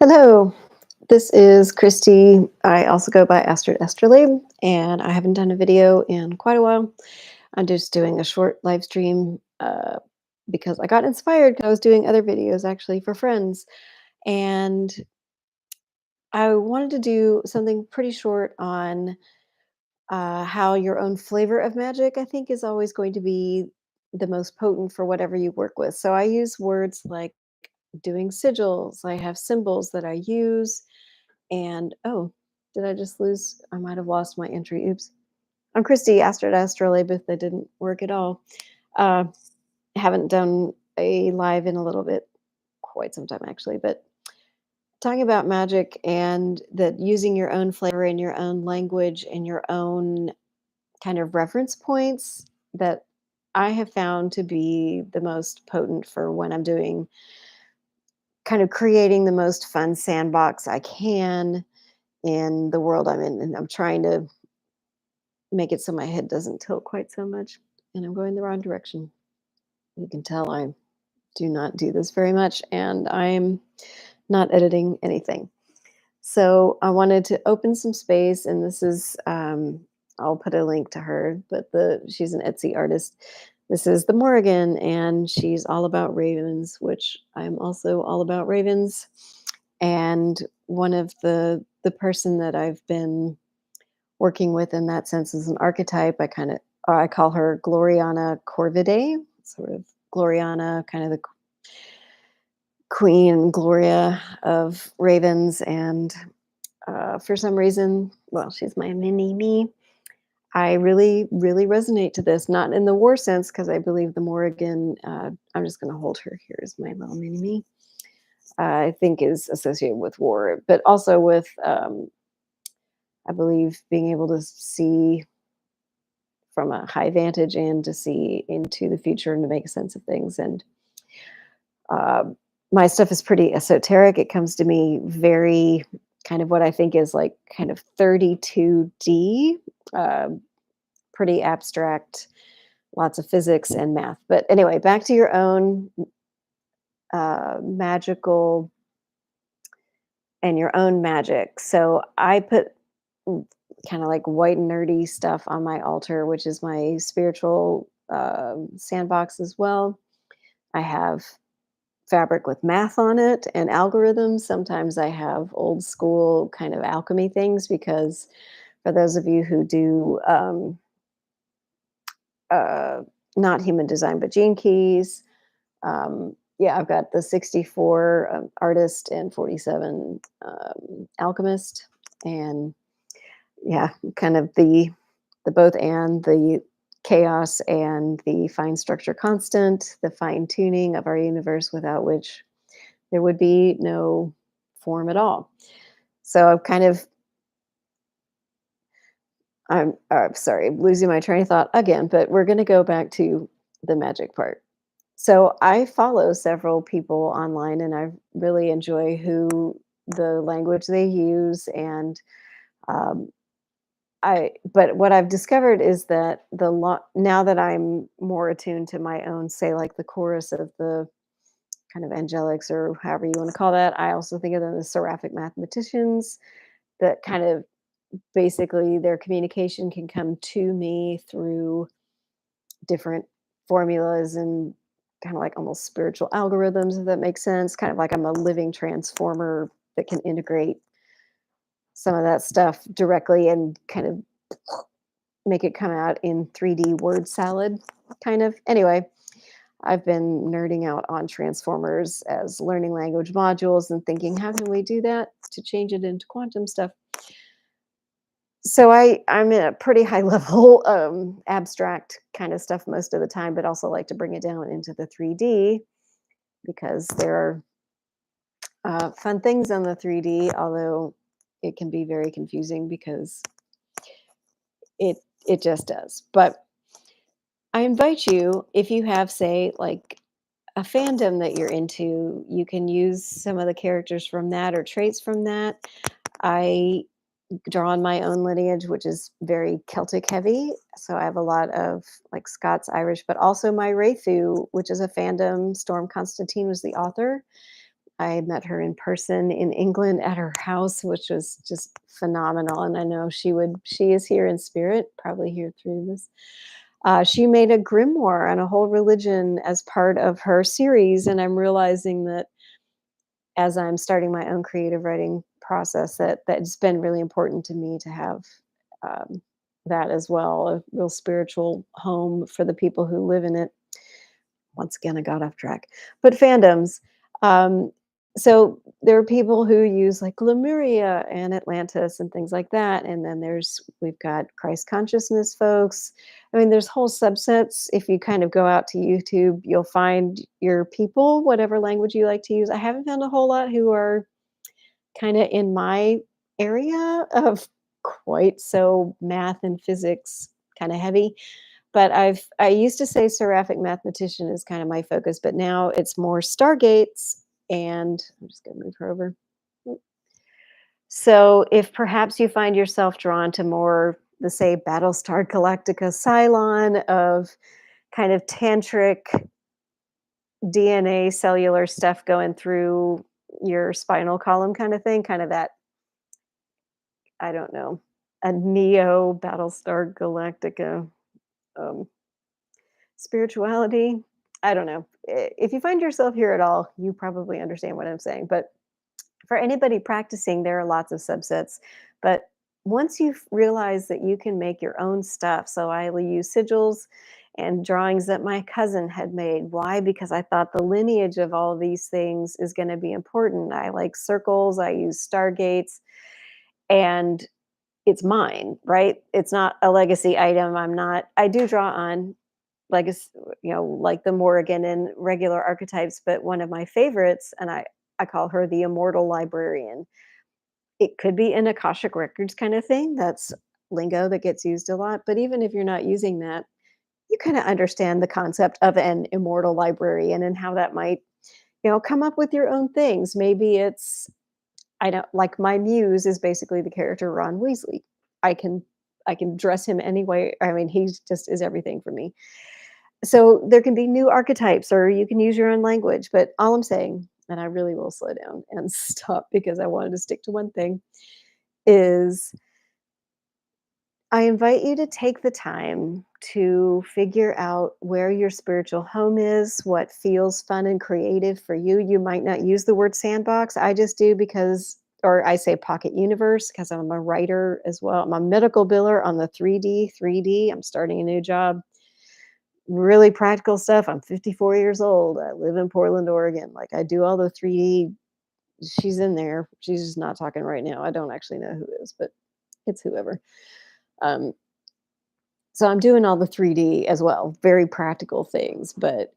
Hello, this is Christy. I also go by Astrid Esterly, and I haven't done a video in quite a while. I'm just doing a short live stream because I got inspired because I was doing other videos actually for friends. And I wanted to do something pretty short on how your own flavor of magic, I think, is always going to be the most potent for whatever you work with. So I use words like doing sigils, I have symbols that I use. And oh, did I just lose? I might have lost my entry. Oops. I'm Christy Astrid Astrolabe. That didn't work at all. Uh, haven't done a live in a little bit, quite some time actually, but talking about magic and that using your own flavor and your own language and your own kind of reference points that I have found to be the most potent for when I'm doing kind of creating the most fun sandbox I can in the world I'm in. And I'm trying to make it so my head doesn't tilt quite so much. And I'm going the wrong direction. You can tell I do not do this very much, and I'm not editing anything. So I wanted to open some space, and this is I'll put a link to her, but she's an Etsy artist. This is the Morrigan, and she's all about ravens, which I'm also all about ravens. And one of the person that I've been working with in that sense as an archetype. I call her Gloriana Corvidae, sort of Gloriana, kind of the queen Gloria of ravens. And for some reason, well, she's my mini me. I really, really resonate to this, not in the war sense, because I believe the Morrigan, I'm just going to hold her here as my little mini me, I think is associated with war, but also with, I believe, being able to see from a high vantage and to see into the future and to make sense of things. And uh, my stuff is pretty esoteric. It comes to me very kind of what I think is like kind of 32D, uh, pretty abstract, lots of physics and math. But anyway, back to your own magical and your own magic. So I put kind of like white nerdy stuff on my altar, which is my spiritual sandbox as well. I have fabric with math on it and algorithms. Sometimes I have old school kind of alchemy things because for those of you who do uh, not human design but gene keys, yeah, I've got the 64 artist and 47 alchemist, and yeah, kind of the both and the chaos and the fine structure constant, the fine tuning of our universe without which there would be no form at all. So I've kind of, I'm sorry, losing my train of thought again, but we're going to go back to the magic part. So I follow several people online, and I really enjoy who the language they use. And um, but what I've discovered is that now that I'm more attuned to my own, say, like the chorus of the kind of angelics or however you want to call that, I also think of them as seraphic mathematicians that kind of basically their communication can come to me through different formulas and kind of like almost spiritual algorithms, if that makes sense. Kind of like I'm a living transformer that can integrate some of that stuff directly and kind of make it come out in 3D word salad, kind of. Anyway, I've been nerding out on transformers as learning language modules and thinking, how can we do that to change it into quantum stuff? So I'm in a pretty high level abstract kind of stuff most of the time, but also like to bring it down into the 3D because there are fun things on the 3D, although it can be very confusing because it it just does. But I invite you, if you have, say, like a fandom that you're into, you can use some of the characters from that or traits from that. I draw on my own lineage, which is very Celtic heavy. So I have a lot of like Scots, Irish, but also my Wraithu, which is a fandom. Storm Constantine was the author. I met her in person in England at her house, which was just phenomenal, and I know she is here in spirit, probably here through this. She made a grimoire and a whole religion as part of her series, and I'm realizing that as I'm starting my own creative writing process, that it's been really important to me to have, um, that as well, a real spiritual home for the people who live in it. Once again, I got off track. But fandoms. Um, so there are people who use like Lemuria and Atlantis and things like that. And then we've got Christ consciousness folks. I mean, there's whole subsets. If you kind of go out to YouTube, you'll find your people, whatever language you like to use. I haven't found a whole lot who are kind of in my area of quite so math and physics kind of heavy, but I used to say seraphic mathematician is kind of my focus, but now it's more stargates, and I'm just gonna move her over. So if perhaps you find yourself drawn to more the say Battlestar Galactica Cylon of kind of tantric DNA cellular stuff going through your spinal column kind of thing, kind of that, I don't know, a neo Battlestar Galactica um, spirituality. I don't know. If you find yourself here at all, you probably understand what I'm saying. But for anybody practicing, there are lots of subsets. But once you realize that you can make your own stuff, so I will use sigils and drawings that my cousin had made. Why? Because I thought the lineage of all of these things is going to be important. I like circles, I use stargates, and it's mine, right? It's not a legacy item. I do draw on legacy, like the Morrigan and regular archetypes, but one of my favorites, and I call her the immortal librarian. It could be an Akashic Records kind of thing. That's lingo that gets used a lot. But even if you're not using that, you kind of understand the concept of an immortal librarian and how that might, come up with your own things. Maybe it's, I don't like, my muse is basically the character Ron Weasley. I can I can dress him any way. I mean, he just is everything for me. So there can be new archetypes or you can use your own language, but all I'm saying, and I really will slow down and stop because I wanted to stick to one thing, is I invite you to take the time to figure out where your spiritual home is, what feels fun and creative for you. You might not use the word sandbox. I just do because, or I say pocket universe because I'm a writer as well. I'm a medical biller on the 3D. I'm starting a new job, really practical stuff. I'm 54 years old. I live in Portland, Oregon. Like I do all the 3D. She's in there. She's just not talking right now. I don't actually know who it is, but it's whoever. Um, so I'm doing all the 3D as well, very practical things, but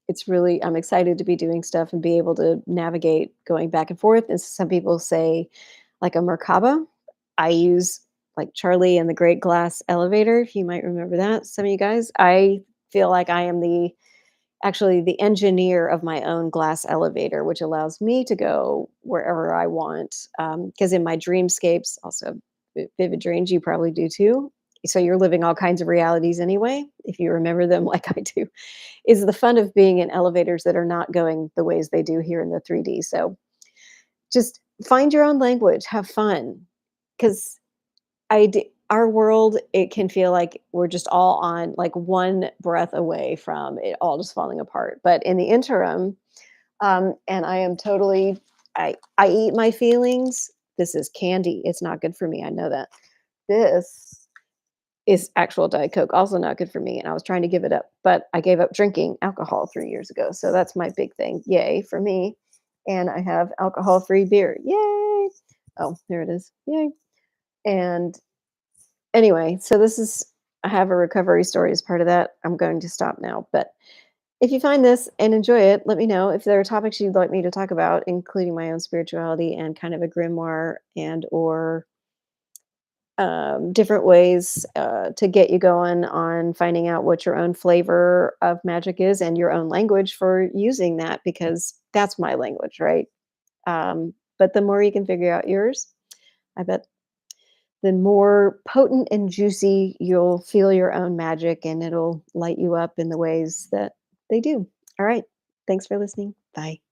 I'm excited to be doing stuff and be able to navigate going back and forth. And some people say like a Merkaba. I use like Charlie and the Great Glass Elevator, if you might remember that. Some of you guys, I feel like I am actually the engineer of my own glass elevator, which allows me to go wherever I want. Because in my dreamscapes, also vivid dreams, you probably do too. So you're living all kinds of realities anyway, if you remember them like I do, is the fun of being in elevators that are not going the ways they do here in the 3D. So just find your own language, have fun. Because our world, it can feel like we're just all on like one breath away from it all just falling apart. But in the interim, and I am totally, I eat my feelings. This is candy. It's not good for me. I know that. This is actual Diet Coke, also not good for me. And I was trying to give it up, but I gave up drinking alcohol 3 years ago. So that's my big thing. Yay for me. And I have alcohol free beer. Yay. Oh, there it is. Yay. And anyway, so I have a recovery story as part of that. I'm going to stop now. But if you find this and enjoy it, let me know if there are topics you'd like me to talk about, including my own spirituality and kind of a grimoire and or different ways to get you going on finding out what your own flavor of magic is and your own language for using that, because that's my language, right? But the more you can figure out yours, I bet the more potent and juicy you'll feel your own magic and it'll light you up in the ways that they do. All right. Thanks for listening. Bye.